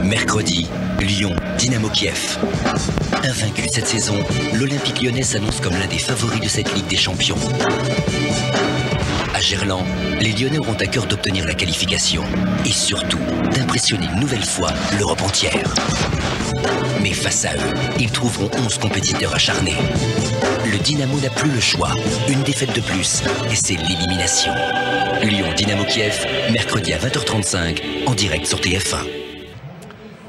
Mercredi, Lyon, Dynamo Kiev. Invaincu cette saison, l'Olympique lyonnais s'annonce comme l'un des favoris de cette Ligue des Champions. À Gerland, les Lyonnais auront à cœur d'obtenir la qualification et surtout d'impressionner une nouvelle fois l'Europe entière. Mais face à eux, ils trouveront 11 compétiteurs acharnés. Le Dynamo n'a plus le choix. Une défaite de plus et c'est l'élimination. Lyon Dynamo Kiev, mercredi à 20h35 en direct sur TF1.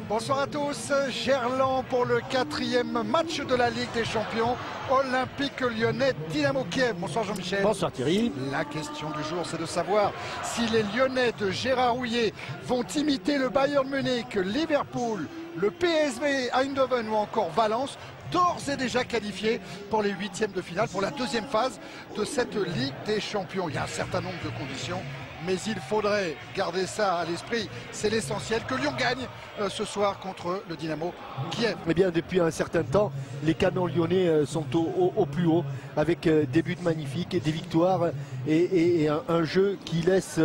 Bonsoir à tous, Gerland pour le 4e match de la Ligue des Champions, Olympique Lyonnais Dynamo Kiev. Bonsoir Jean-Michel. Bonsoir Thierry. La question du jour, c'est de savoir si les Lyonnais de Gérard Houllier vont imiter le Bayern Munich, Liverpool, le PSV Eindhoven ou encore Valence, d'ores et déjà qualifiés pour les 8e de finale, pour la 2e phase de cette Ligue des Champions. Il y a un certain nombre de conditions, mais il faudrait garder ça à l'esprit. C'est l'essentiel, que Lyon gagne ce soir contre le Dynamo Kiev. Eh bien, depuis un certain temps, les canons lyonnais sont au plus haut, avec des buts magnifiques et des victoires et un jeu qui laisse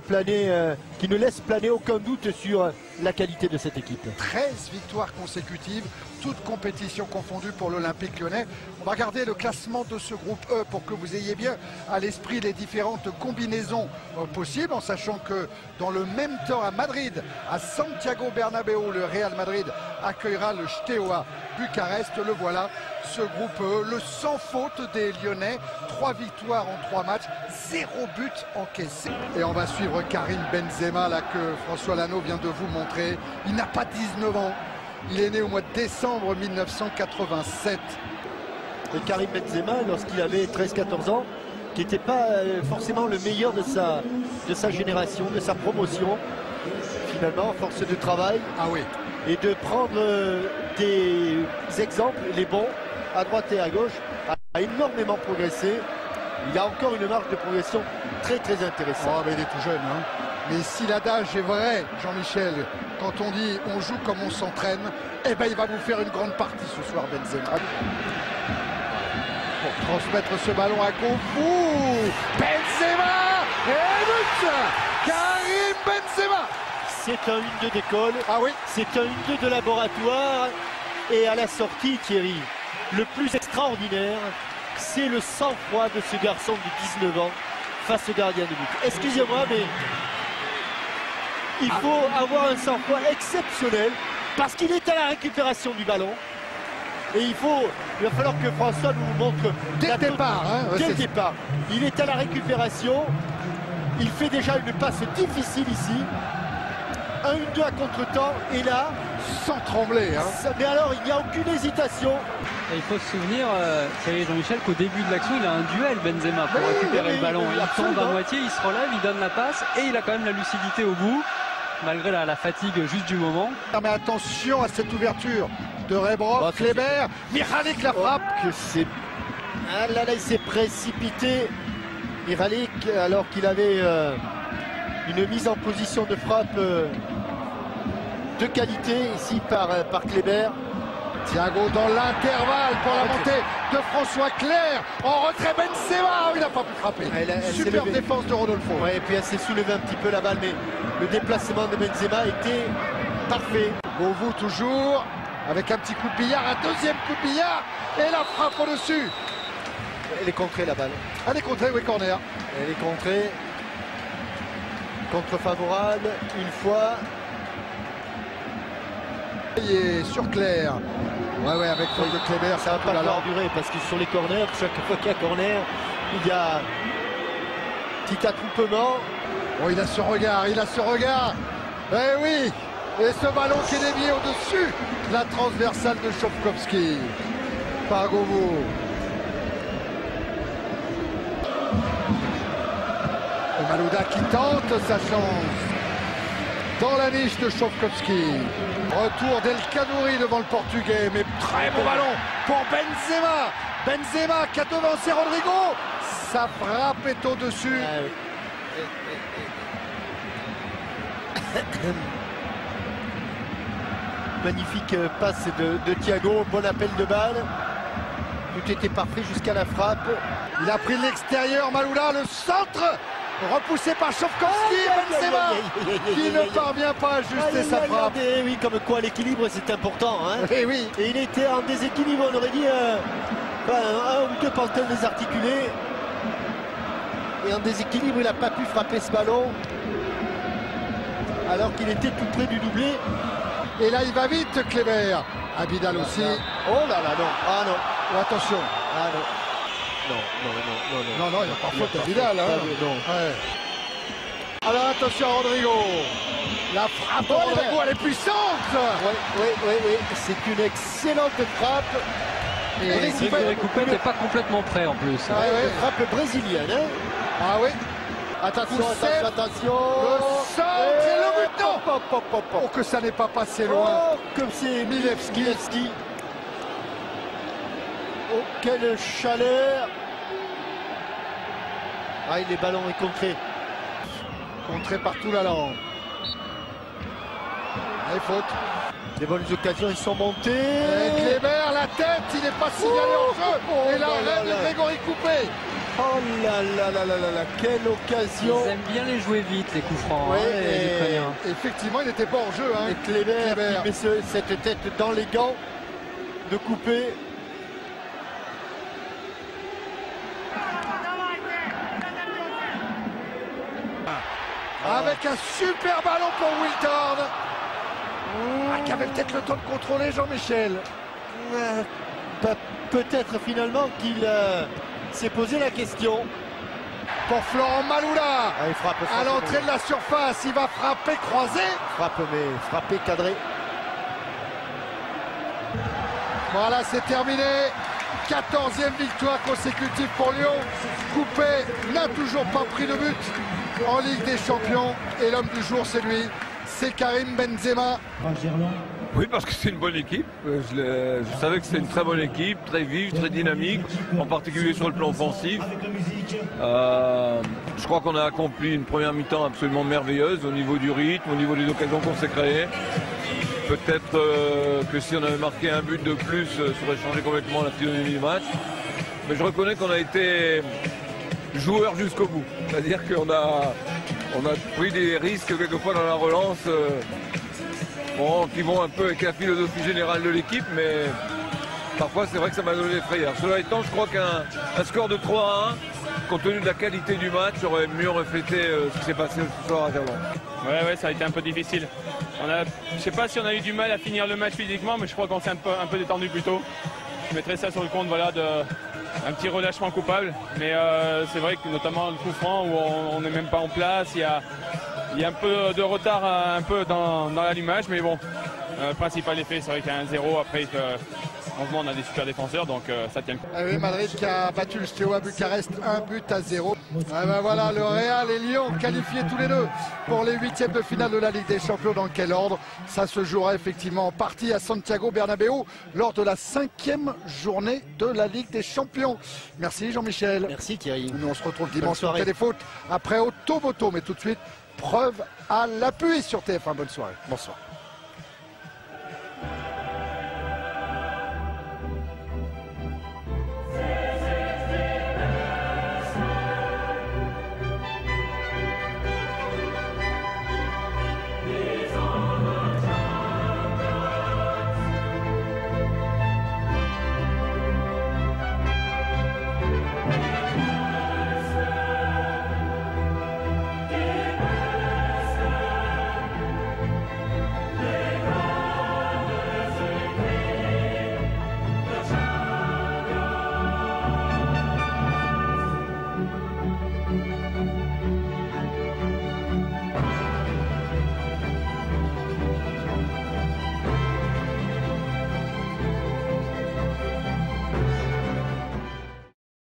planer, qui ne laisse planer aucun doute sur la qualité de cette équipe. 13 victoires consécutives, toutes compétitions confondues pour l'Olympique lyonnais. On va regarder le classement de ce groupe E pour que vous ayez bien à l'esprit les différentes combinaisons possibles, en sachant que dans le même temps à Madrid, à Santiago Bernabéu, le Real Madrid accueillera le Steaua Bucarest. Le voilà, ce groupe E, le sans faute des Lyonnais. 3 victoires en 3 matchs, 0 but encaissé. Et on va suivre Karim Benzema, là, que François Lano vient de vous montrer. Il n'a pas 19 ans. Il est né au mois de décembre 1987. Et Karim Benzema, lorsqu'il avait 13-14 ans, qui n'était pas forcément le meilleur de sa génération, de sa promotion, finalement, force de travail. Ah oui. Et de prendre des exemples, les bons, à droite et à gauche, a énormément progressé. Il a encore une marge de progression très intéressante. Oh, mais il est tout jeune, hein. Mais si l'adage est vrai, Jean-Michel, quand on dit on joue comme on s'entraîne, eh ben il va vous faire une grande partie ce soir, Benzema. Pour transmettre ce ballon à Koufou, Benzema et but, Karim Benzema. C'est un 1-2 d'école, ah oui, c'est un 1-2 de laboratoire. Et à la sortie, Thierry, le plus extraordinaire, c'est le sang-froid de ce garçon de 19 ans face au gardien de but. Excusez-moi, mais il faut avoir un sang-froid exceptionnel parce qu'il est à la récupération du ballon. Et il va falloir que François nous montre dès le départ. Hein, dès le départ. Il est à la récupération. Il fait déjà une passe difficile ici. 1-2 à contre-temps. Et là, sans trembler. Hein. Mais alors, il n'y a aucune hésitation. Et il faut se souvenir, Thierry Jean-Michel, qu'au début de l'action, il a un duel, Benzema, pour récupérer le ballon. Il tombe à moitié, il se relève, il donne la passe et il a quand même la lucidité au bout, malgré la fatigue juste du moment. Mais attention à cette ouverture de Rebrov, Kleber, Michalik la frappe. Que c'est... Ah là, il s'est précipité, Michalik, alors qu'il avait une mise en position de frappe de qualité ici par Kleber. Thiago dans l'intervalle pour la montée de François Clerc. En retrait Benzema, il n'a pas pu frapper. Super défense de Rodolfo. Ouais, et puis elle s'est soulevée un petit peu la balle, mais le déplacement de Benzema était parfait. Beauvou toujours, avec un petit coup de billard, un deuxième coup de billard, et la frappe au-dessus. Elle est contrée la balle. Elle est contrée, oui, corner. Elle est contrée. Contre favorable, une fois. Il est sur Claire. Ouais, avec faute de Kleber. Ça va pas pouvoir durer parce que sur les corners, chaque fois qu'il y a corner, il y a petit attroupement. Oh, il a ce regard, Eh oui. Et ce ballon qui est dévié au-dessus de la transversale de Chopkowski par Govou. Et Malouda qui tente sa chance dans la niche de Chopkowski. Retour d'El Khadouri devant le Portugais, mais très beau ballon pour Benzema. Benzema qui a devancé Rodrigo. Sa frappe est au-dessus. Magnifique passe de Thiago, bon appel de balle. Tout était parfait jusqu'à la frappe. Il a pris l'extérieur, Malouda, le centre repoussé par Chofkowski, Benzema qui ne parvient pas à ajuster sa frappe. Oui, comme quoi l'équilibre c'est important. Hein. Et oui. Et il était en déséquilibre, on aurait dit un ou deux pantins désarticulés. Et en déséquilibre, il n'a pas pu frapper ce ballon. Alors qu'il était tout près du doublé. Et là, il va vite, Kléber. Abidal aussi. Oh là là, non. Ah non. Oh, attention. Ah non. Non, il n'y a pas faute Abidal. Hein. Non. Ouais. Alors attention à Rodrigo. La frappe de Rodrigo, elle est puissante. Oui. C'est une excellente frappe. Et Coupet n'est pas complètement prêt en plus. Une frappe brésilienne. Hein. Ah oui. Attention. Le centre et le but, non. Oh, que ça n'est pas passé loin. Oh, comme c'est Milevski. Oh, quelle chaleur. Ah, les ballons est contré. Contré par tout la langue. Allez, faute. Les bonnes occasions, ils sont montés. Et Kléber, la tête, il n'est pas signalé en jeu. Et l'arrêt de Grégory Coupet. Oh là, quelle occasion. Ils aiment bien les jouer vite, les coups francs. Ouais, les Ukrainiens. Effectivement, il n'était pas en jeu. Hein. Et Kléber qui met cette tête dans les gants de Coupet. Avec un super ballon pour Wiltord. Qui avait peut-être le temps de contrôler Jean-Michel. Peut-être finalement qu'il s'est posé la question. Pour Florent Maloula. Il frappe à l'entrée de la surface, il va frapper croisé. Frapper cadré. Voilà, c'est terminé. 14e victoire consécutive pour Lyon. Coupet n'a toujours pas pris de but en Ligue des Champions. Et l'homme du jour, c'est lui. C'est Karim Benzema. Oui, parce que c'est une bonne équipe. Je savais que c'était une très bonne équipe, très vive, très dynamique, en particulier sur le plan offensif. Je crois qu'on a accompli une première mi-temps absolument merveilleuse au niveau du rythme, au niveau des occasions qu'on s'est créées. Peut-être que si on avait marqué un but de plus, ça aurait changé complètement la physionomie du match. Mais je reconnais qu'on a été joueur jusqu'au bout. C'est-à-dire qu'on a pris des risques quelquefois dans la relance qui vont un peu avec la philosophie générale de l'équipe, mais parfois c'est vrai que ça m'a donné des frayeurs. Cela étant, je crois qu'un score de 3-1, compte tenu de la qualité du match, aurait mieux reflété ce qui s'est passé ce soir à Gerland. Ouais, ça a été un peu difficile. Je ne sais pas si on a eu du mal à finir le match physiquement, mais je crois qu'on s'est un peu détendu plus tôt. Je mettrais ça sur le compte d'un petit relâchement coupable. Mais c'est vrai que notamment le coup franc où on n'est même pas en place, il y a un peu de retard dans l'allumage, mais bon, le principal effet, c'est vrai qu'il y a un 0 après. Franchement, on a des super défenseurs, donc ça tient. Oui, Madrid qui a battu le Steaua Bucarest 1-0. Voilà, le Real et Lyon qualifiés tous les deux pour les 8e de finale de la Ligue des Champions. Dans quel ordre? Ça se jouera effectivement en partie à Santiago Bernabéu lors de la 5e journée de la Ligue des Champions. Merci Jean-Michel. Merci Thierry. Nous on se retrouve dimanche sur Téléfoot après Autoboto, mais tout de suite preuve à l'appui sur TF1. Bonne soirée. Bonsoir.